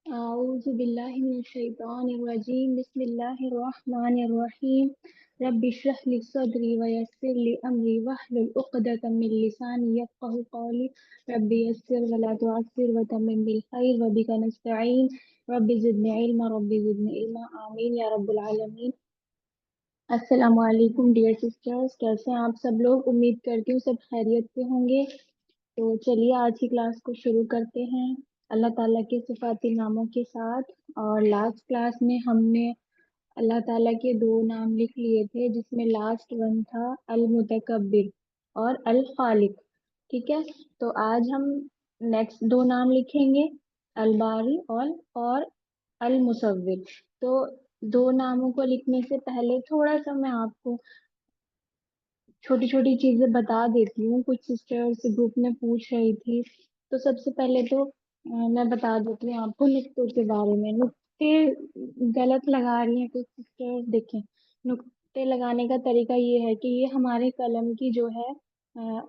अऊज़ु बिल्लाहि मिनश शैतानिर रजीम बिस्मिल्लाहिर रहमानिर रहीम रब्बि इश्रह ली सदरी व यस्सिर ली अमरी वहलुल उक़दतम मिन लिसानी यफ़क़हू क़ौली रब्बि यस्सिर व ला तुअस्सिर व तम्मिम बिल खैर व बिका नस्तईन रब्बि ज़िदनी इल्मा आमीन या रब्बुल आलमीन। अस्सलामु अलैकुम डियर सिस्टर्स, कैसे हैं आप सब लोग। उम्मीद करती हूँ सब खैरियत से होंगे। तो चलिए आज की क्लास को शुरू करते हैं अल्लाह ताला के सिफाती नामों के साथ। और लास्ट क्लास में हमने अल्लाह ताला के दो नाम लिख लिए थे, जिसमें लास्ट वन था अल मुतकब्बिर और अल खालिक। ठीक है, तो आज हम नेक्स्ट दो नाम लिखेंगे, अल बारी और अल मुसव्विर। तो दो नामों को लिखने से पहले थोड़ा सा मैं आपको छोटी छोटी चीजें बता देती हूँ। कुछ सिस्टर्स ग्रुप में पूछ रही थी, तो सबसे पहले तो मैं बता देती हूँ आपको नुक्तों के बारे में। नुक्ते गलत लगा रही हैं कुछ सिस्टर्स। देखें, नुक्ते लगाने का तरीका ये है कि ये हमारे कलम की जो है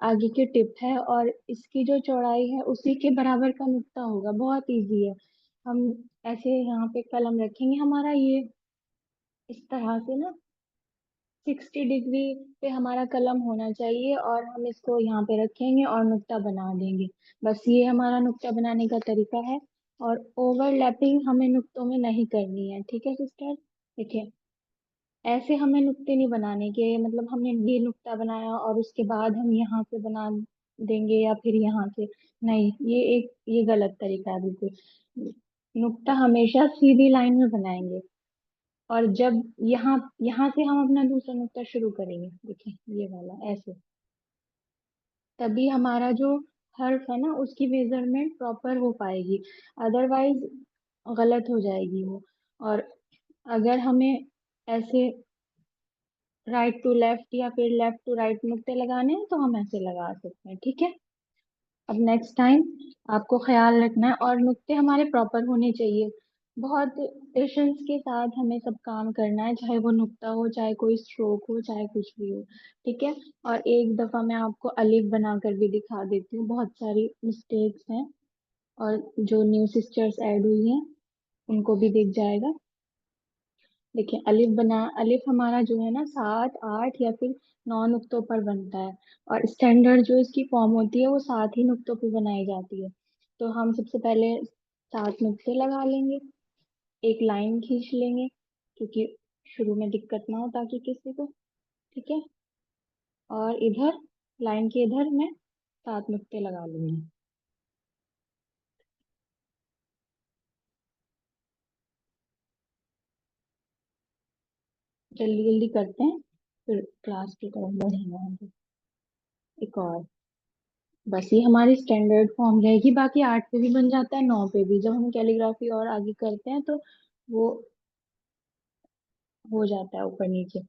आगे की टिप है, और इसकी जो चौड़ाई है उसी के बराबर का नुक्ता होगा। बहुत इजी है। हम ऐसे यहाँ पे कलम रखेंगे हमारा, ये इस तरह से ना 60 डिग्री पे हमारा कलम होना चाहिए, और हम इसको यहाँ पे रखेंगे और नुक्ता बना देंगे। बस ये हमारा नुक्ता बनाने का तरीका है। और ओवरलैपिंग हमें नुक्तों में नहीं करनी है, ठीक है सिस्टर। देखिए, ऐसे हमें नुक्ते नहीं बनाने के, मतलब हमने ये नुक्ता बनाया और उसके बाद हम यहाँ से बना देंगे या फिर यहाँ से। नहीं, ये गलत तरीका है बिल्कुल। नुक्ता हमेशा सीधी लाइन में बनाएंगे, और जब यहाँ यहाँ से हम अपना दूसरा नुक्ता शुरू करेंगे, देखिए ये वाला ऐसे, तभी हमारा जो हर्फ है ना उसकी मेजरमेंट प्रॉपर हो पाएगी। अदरवाइज गलत हो जाएगी वो। और अगर हमें ऐसे राइट टू लेफ्ट या फिर लेफ्ट टू राइट नुक्ते लगाने हैं तो हम ऐसे लगा सकते हैं, ठीक है। अब नेक्स्ट टाइम आपको ख्याल रखना है, और नुक्ते हमारे प्रॉपर होने चाहिए। बहुत पेशेंस के साथ हमें सब काम करना है, चाहे वो नुक्ता हो, चाहे कोई स्ट्रोक हो, चाहे कुछ भी हो, ठीक है। और एक दफा मैं आपको अलिफ बनाकर भी दिखा देती हूँ, बहुत सारी मिस्टेक्स हैं और जो न्यू सिस्टर्स ऐड हुई हैं उनको भी दिख जाएगा। देखिए, अलिफ हमारा जो है ना 7 8 या फिर 9 नुक्तों पर बनता है, और स्टैंडर्ड जो इसकी फॉर्म होती है वो 7 ही नुक्तों पर बनाई जाती है। तो हम सबसे पहले 7 नुक्ते लगा लेंगे, एक लाइन खींच लेंगे, क्योंकि शुरू में दिक्कत ना हो ताकि किसी को, ठीक है। और इधर लाइन के इधर मैं 7 नुक्ते लगा लूंगी। जल्दी जल्दी करते हैं, फिर क्लास की तरफ बढ़ेंगे आगे। एक और, बस ये हमारी स्टैंडर्ड फॉर्म रहेगी। बाकी 8 पे भी बन जाता है, 9 पे भी। जब हम कैलीग्राफी और आगे करते हैं तो वो हो जाता है ऊपर नीचे।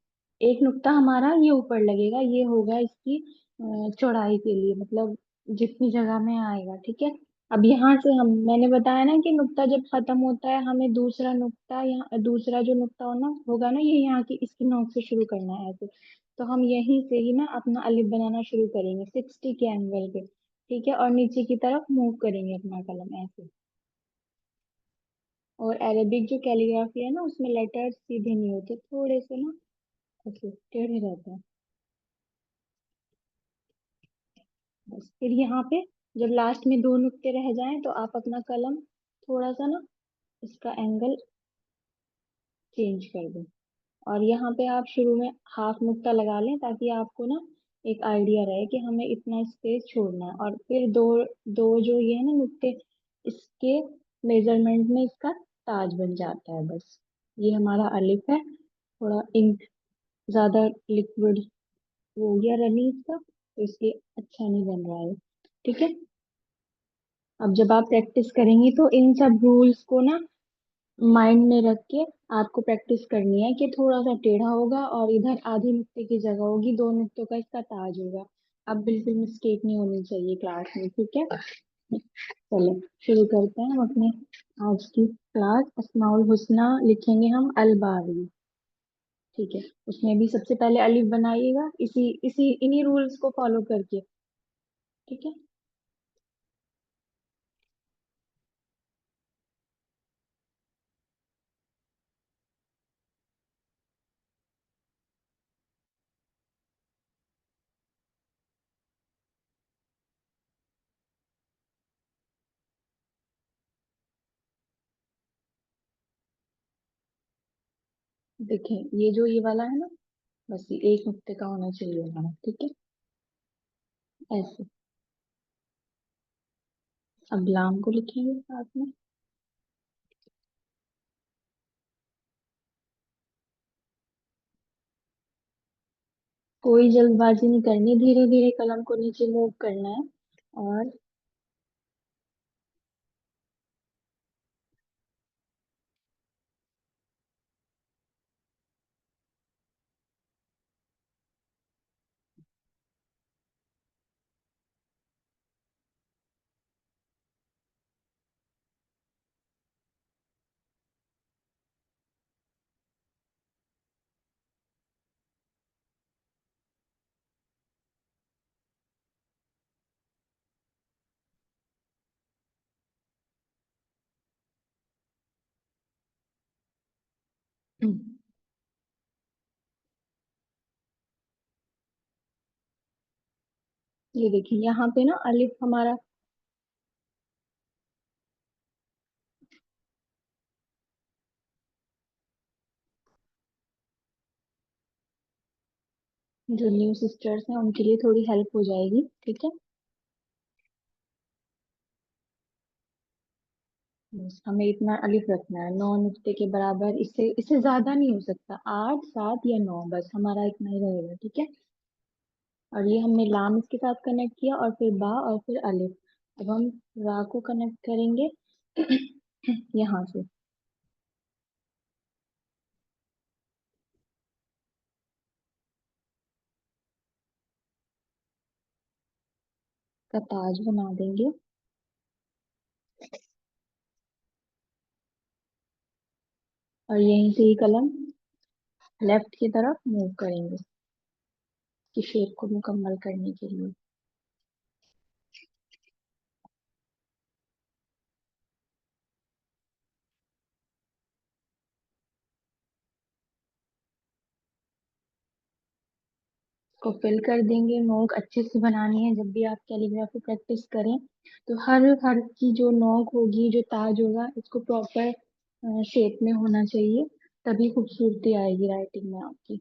एक नुक्ता हमारा ये ऊपर लगेगा, ये होगा इसकी चौड़ाई के लिए, मतलब जितनी जगह में आएगा, ठीक है। अब यहाँ से हम, मैंने बताया ना कि नुक्ता जब खत्म होता है हमें दूसरा नुक्ता, यहाँ दूसरा जो नुक्ता होगा ना, ये यहाँ की इसकी नोक से शुरू करना है ऐसे। तो हम यहीं से ही ना अपना अलिफ बनाना शुरू करेंगे 60 के एंगल पे, ठीक है। और नीचे की तरफ मूव करेंगे अपना कलम ऐसे। और अरेबिक जो कैलीग्राफी है ना उसमें लेटर्स सीधे नहीं होते, थोड़े से ना ऐसे टेढ़े रहते हैं। बस फिर यहाँ पे जब लास्ट में 2 नुक्ते रह जाएं तो आप अपना कलम थोड़ा सा ना इसका एंगल चेंज कर दें। और यहाँ पे आप शुरू में हाफ नुक्ता लगा लें, ताकि आपको ना एक आइडिया रहे कि हमें इतना स्पेस छोड़ना है। और फिर दो दो जो ये है ना नुक्ते, इसके मेजरमेंट में इसका ताज बन जाता है। बस ये हमारा अलिफ है। थोड़ा इंक ज्यादा लिक्विड हो गया रनी इसका, तो इसलिए अच्छा नहीं बन रहा है, ठीक है। अब जब आप प्रैक्टिस करेंगी तो इन सब रूल्स को ना माइंड में रख के आपको प्रैक्टिस करनी है कि थोड़ा सा टेढ़ा होगा और इधर आधे नुक्ते की जगह होगी, 2 नुक्तों का इसका ताज होगा। अब बिल्कुल मिस्टेक नहीं होनी चाहिए क्लास में, ठीक है। चलो शुरू करते हैं हम अपने आज की क्लास। अस्माउल हुस्ना लिखेंगे हम अल बारी, ठीक है। उसमें भी सबसे पहले अलिफ बनाइएगा, इसी इसी इन्हीं रूल्स को फॉलो करके, ठीक है। देखें, ये वाला है ना, बस ये एक नुक्ते का होना चाहिए हमारा, ठीक है। ऐसे। अब लाम को लिखेंगे साथ में। कोई जल्दबाजी नहीं करनी, धीरे धीरे कलम को नीचे मूव करना है। और ये देखिए यहाँ पे ना अलिफ हमारा, जो न्यू सिस्टर्स हैं उनके लिए थोड़ी हेल्प हो जाएगी, ठीक है। बस हमें इतना अलिफ रखना है, 9 नुक्ते के बराबर, इससे इससे ज्यादा नहीं हो सकता, 8 7 या 9, बस हमारा इतना ही रहेगा, ठीक है। और ये हमने लाम इसके साथ कनेक्ट किया, और फिर बा, और फिर अलिफ। अब हम रा को कनेक्ट करेंगे यहाँ से। का ताज बना देंगे। और यहीं से ही कलम लेफ्ट की तरफ मूव करेंगे, कि शेप को मुकम्मल करने के लिए। को फिल कर देंगे, नोक अच्छे से बनानी है, जब भी आप कैलीग्राफी प्रैक्टिस करें तो हर हर की जो नोक होगी, जो ताज होगा, इसको प्रॉपर शेप में होना चाहिए, तभी खूबसूरती आएगी राइटिंग में आपकी।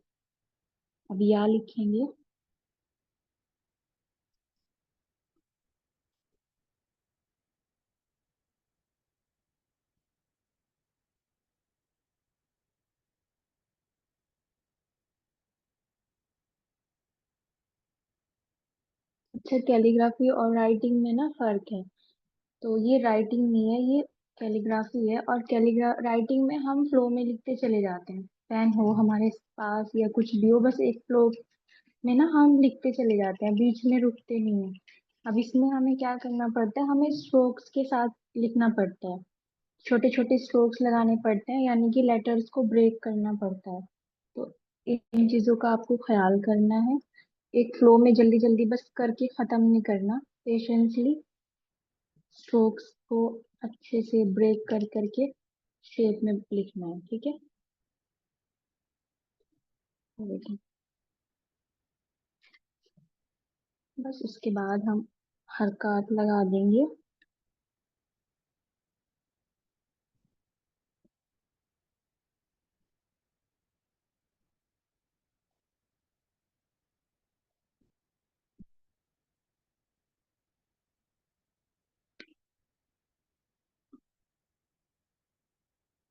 अब या लिखेंगे। अच्छा, कैलीग्राफी और राइटिंग में ना फर्क है। तो ये राइटिंग नहीं है, ये कैलीग्राफी है। और कैलीग्रा राइटिंग में हम फ्लो में लिखते चले जाते हैं, पेन हो हमारे पास या कुछ भी हो, बस एक फ्लो में ना हम लिखते चले जाते हैं, बीच में रुकते नहीं है। अब इसमें हमें क्या करना पड़ता है, हमें स्ट्रोक्स के साथ लिखना पड़ता है, छोटे छोटे स्ट्रोक्स लगाने पड़ते हैं, यानी कि लेटर्स को ब्रेक करना पड़ता है। तो इन चीजों का आपको ख्याल करना है, एक फ्लो में जल्दी जल्दी बस करके खत्म नहीं करना, पेशेंसली स्ट्रोक्स को अच्छे से ब्रेक कर करके शेप में लिखना है, ठीक है। देखिए, बस उसके बाद हम हरकत लगा देंगे।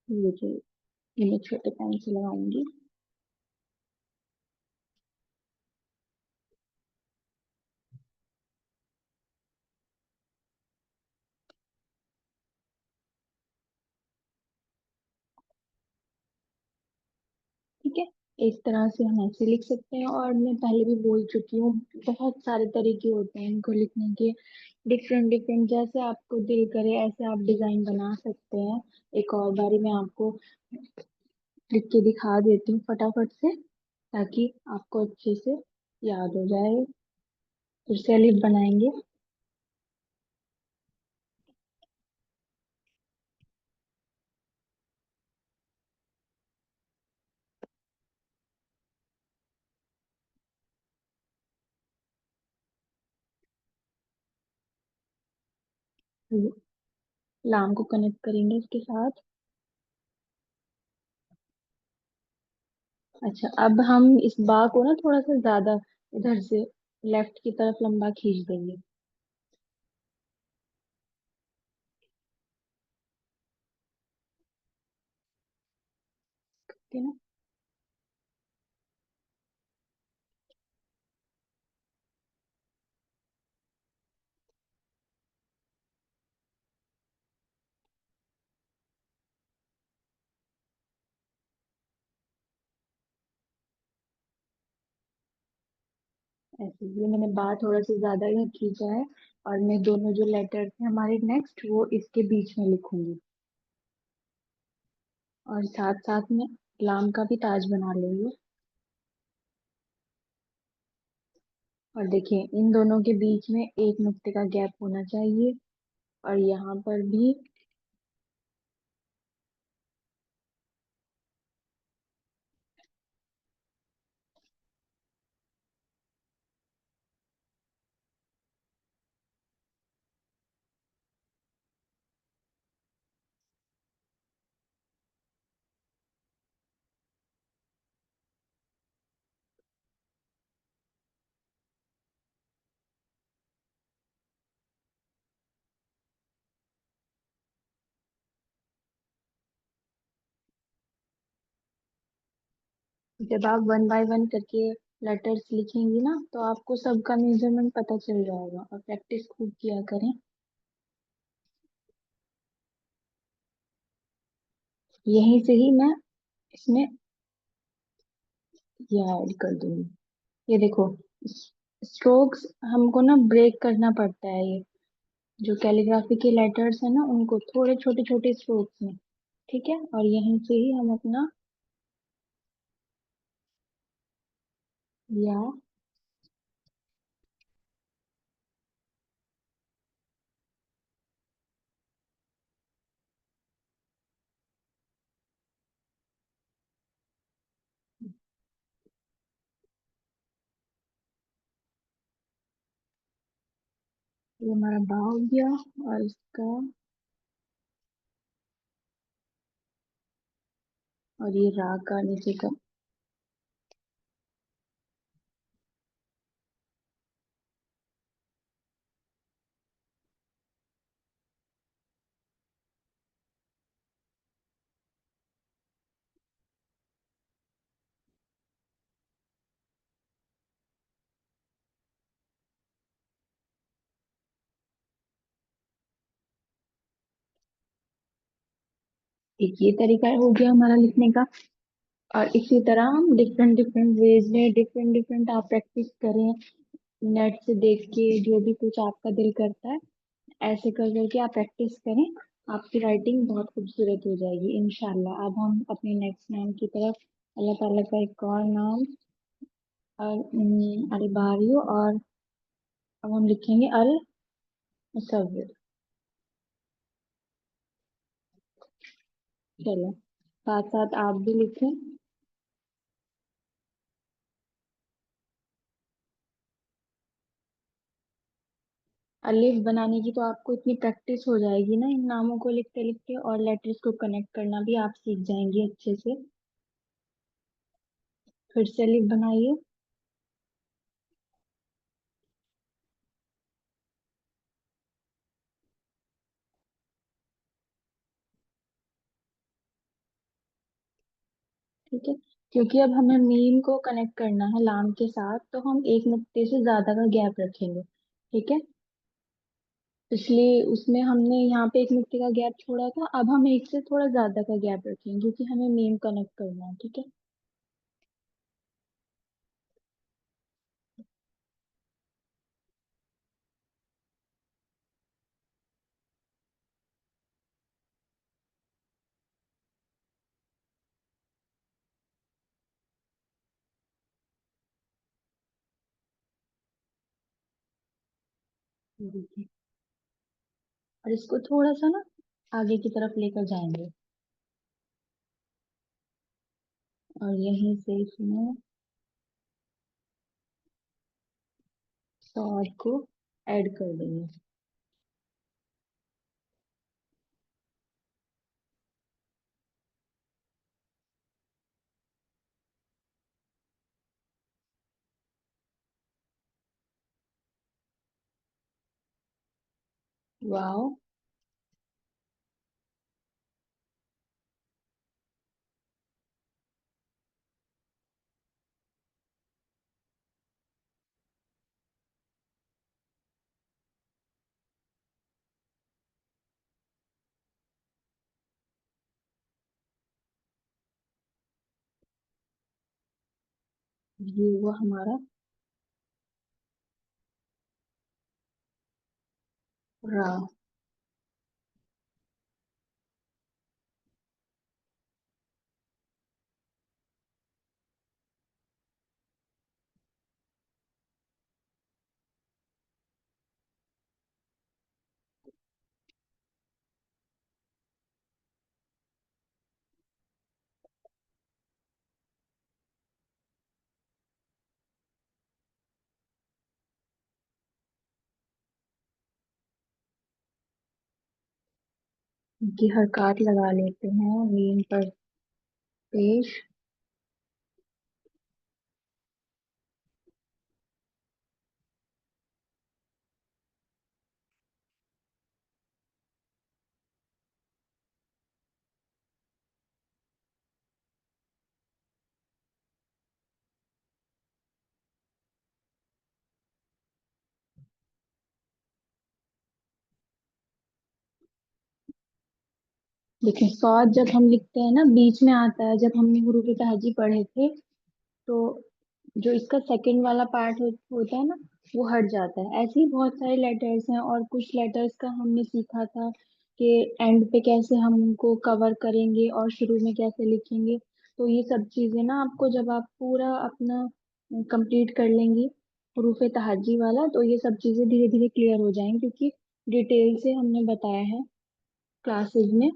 देखिए, ये मैं छोटे पेन से लगाऊंगी। ठीक है, इस तरह से हम ऐसे लिख सकते हैं, और मैं पहले भी बोल चुकी हूँ, बहुत सारे तरीके होते हैं इनको लिखने के, डिफरेंट डिफरेंट, जैसे आपको दिल करे ऐसे आप डिजाइन बना सकते हैं। एक और बारी मैं आपको लिख के दिखा देती हूँ फटाफट से, ताकि आपको अच्छे से याद हो जाए। फिर से लिप बनाएंगे। लाम को कनेक्ट करेंगे इसके साथ। अच्छा, अब हम इस बा को ना थोड़ा सा ज्यादा इधर से लेफ्ट की तरफ लंबा खींच देंगे। ठीक है ना। ऐसे ये मैंने बार थोड़ा सा ज्यादा ही खींचा है। और मैं दोनों जो लेटर्स हैं हमारे नेक्स्ट वो इसके बीच में लिखूंगी। और साथ साथ में लाम का भी ताज बना लेंगे। और देखिए इन दोनों के बीच में एक नुक्ते का गैप होना चाहिए। और यहाँ पर भी। जब आप वन बाय वन करके लेटर्स लिखेंगी ना तो आपको सबका मेजरमेंट पता चल जाएगा, और प्रैक्टिस खूब किया करें। यहीं से ही मैं इसमें ये ऐड कर दूंगी। ये देखो, स्ट्रोक्स हमको ना ब्रेक करना पड़ता है। ये जो कैलीग्राफी के लेटर्स है ना उनको थोड़े छोटे छोटे स्ट्रोक्स में। ठीक है, और यहीं से ही हम अपना या ये हमारा बा हो गया। और इसका और ये रा का नीचे का। एक ये तरीका हो गया हमारा लिखने का। और इसी तरह हम डिफरेंट डिफरेंट वेज में डिफरेंट डिफरेंट आप प्रैक्टिस करें। नेट से देख के जो भी कुछ आपका दिल करता है ऐसे कर करके आप प्रैक्टिस करें। आपकी राइटिंग बहुत खूबसूरत हो जाएगी इंशाल्लाह। अब हम अपने नेक्स्ट नाम की तरफ, अल्लाह ताला का एक और नाम, अल बारी। और अब हम लिखेंगे अल मुसव्विर। चलो, साथ साथ आप भी लिखें। अलिफ बनाने की तो आपको इतनी प्रैक्टिस हो जाएगी ना इन नामों को लिखते लिखते, और लेटर्स को कनेक्ट करना भी आप सीख जाएंगे अच्छे से। फिर से अलिफ बनाइए। ठीक है, क्योंकि अब हमें मीम को कनेक्ट करना है लाम के साथ तो हम एक नुक्ते से ज्यादा का गैप रखेंगे। ठीक है, पिछले उसमें हमने यहाँ पे एक नुक्ते का गैप छोड़ा था, अब हम एक से थोड़ा ज्यादा का गैप रखेंगे क्योंकि हमें मीम कनेक्ट करना है। ठीक है। ये देखिए, और इसको थोड़ा सा ना आगे की तरफ लेकर जाएंगे। और यहीं से इसमें सॉड को ऐड कर देंगे। वाओ। ये हुआ हमारा रा। इनकी हरकत लगा लेते हैं मीम पर पेश। देखिए सौद जब हम लिखते हैं ना बीच में आता है, जब हमने हुरूफ तहजी पढ़े थे तो जो इसका सेकंड वाला पार्ट होता है ना, वो हट जाता है। ऐसे ही बहुत सारे लेटर्स हैं, और कुछ लेटर्स का हमने सीखा था कि एंड पे कैसे हम उनको कवर करेंगे और शुरू में कैसे लिखेंगे। तो ये सब चीजें ना आपको जब आप पूरा अपना कंप्लीट कर लेंगी हुरूफ तहजी वाला, तो ये सब चीजें धीरे धीरे क्लियर हो जाएंगी, क्योंकि डिटेल से हमने बताया है क्लासेस में।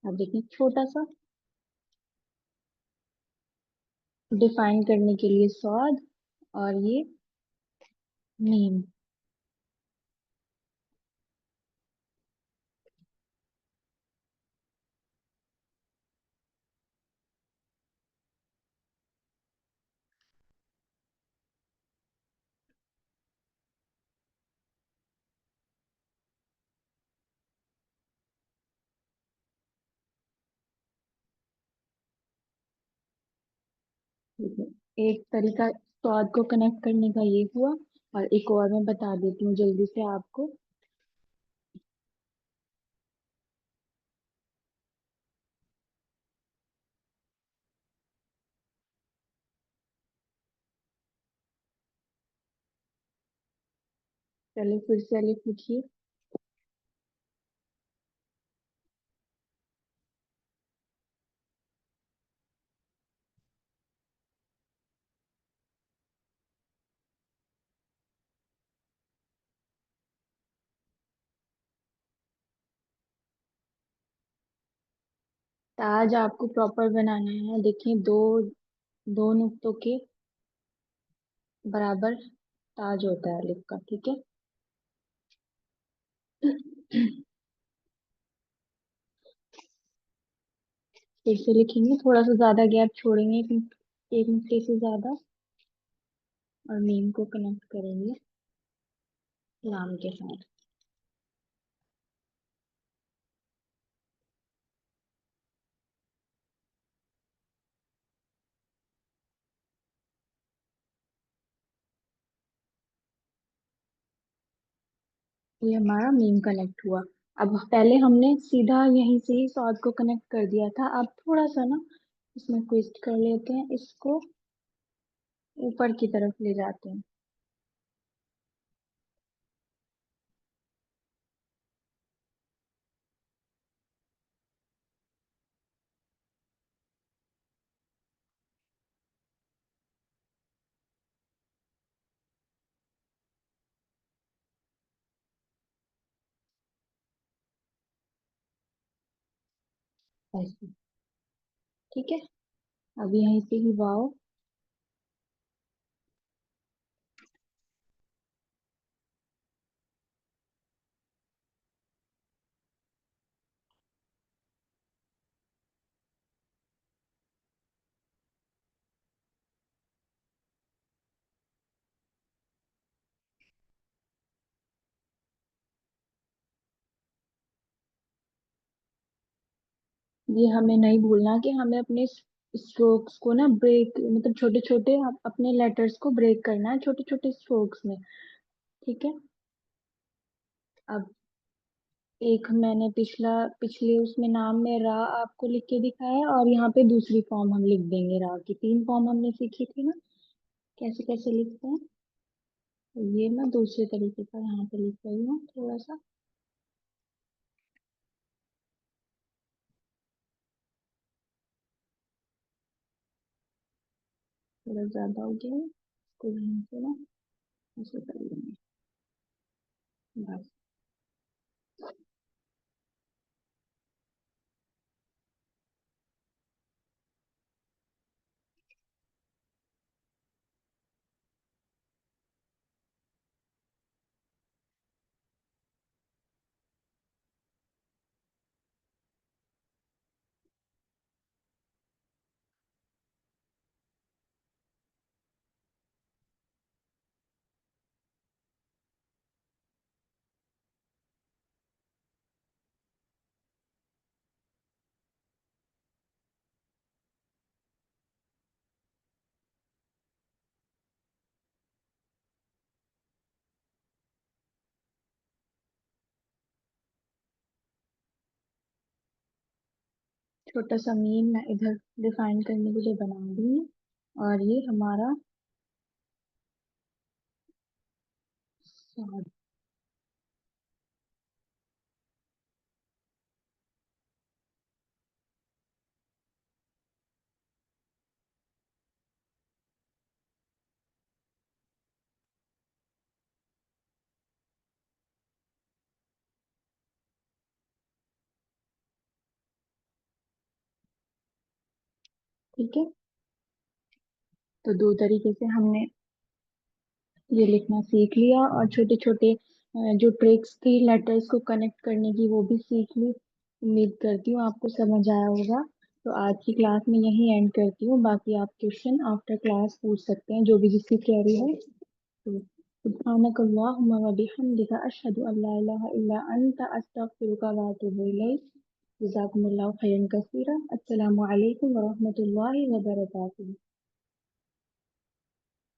अब देखिए छोटा सा डिफाइन करने के लिए सौद, और ये मीम। ठीक है, एक तरीका स्वाद को कनेक्ट करने का ये हुआ, और एक और मैं बता देती हूँ जल्दी से आपको। चलिए फिर से अलिफ लिखिए। ताज आपको प्रॉपर बनाना है। देखिए दो दो नुक्तों के बराबर ताज होता है अलिफ का, ठीक है। फिर से लिखेंगे, थोड़ा सा ज्यादा गैप छोड़ेंगे, एक नुक्ते से ज्यादा, और मीम को कनेक्ट करेंगे लाम के साथ। ये हमारा मीम कनेक्ट हुआ। अब पहले हमने सीधा यहीं से ही सॉद को कनेक्ट कर दिया था, अब थोड़ा सा ना इसमें ट्विस्ट कर लेते हैं, इसको ऊपर की तरफ ले जाते हैं। ऐसे, ठीक है। अब यहीं से ही वाओ। ये हमें नहीं भूलना कि हमें अपने स्ट्रोक्स को ना ब्रेक, मतलब छोटे छोटे अपने लेटर्स को ब्रेक करना है छोटे छोटे स्ट्रोक्स में। ठीक है। अब एक मैंने पिछले उसमें नाम में रा आपको लिख के दिखाया है, और यहाँ पे दूसरी फॉर्म हम लिख देंगे। रा की तीन फॉर्म हमने सीखी थी ना, कैसे कैसे लिखते हैं। तो ये मैं दूसरे तरीके का यहाँ पे लिख रही हूँ थोड़ा सा। थोड़ा ज्यादा हो गया है, इसको यहाँ से ना ऐसे कर लेंगे बस। छोटा सा मीम मैं इधर डिफाइन करने के लिए बना दूंगी, और ये हमारा स्वाद। ठीक है। तो दो तरीके से हमने ये लिखना सीख लिया, और छोटे छोटे जो ट्रिक्स थी लेटर्स को कनेक्ट करने की वो भी सीख ली। उम्मीद करती हूँ आपको समझ आया होगा। तो आज की क्लास में यही एंड करती हूँ, बाकी आप क्वेश्चन आफ्टर क्लास पूछ सकते हैं जो भी जिसकी क्वेरी है। तो सुब्हानक अल्लाहुम्मा व बिहम्दिका अशहदु अल्ला इलाहा इल्ला अंता अस्तगफिरुका व अतूबु इलैक। जज़ाकुमुल्लाहु खैरन कसीरा। अस्सलामु अलैकुम व रहमतुल्लाहि व बरकातुहू।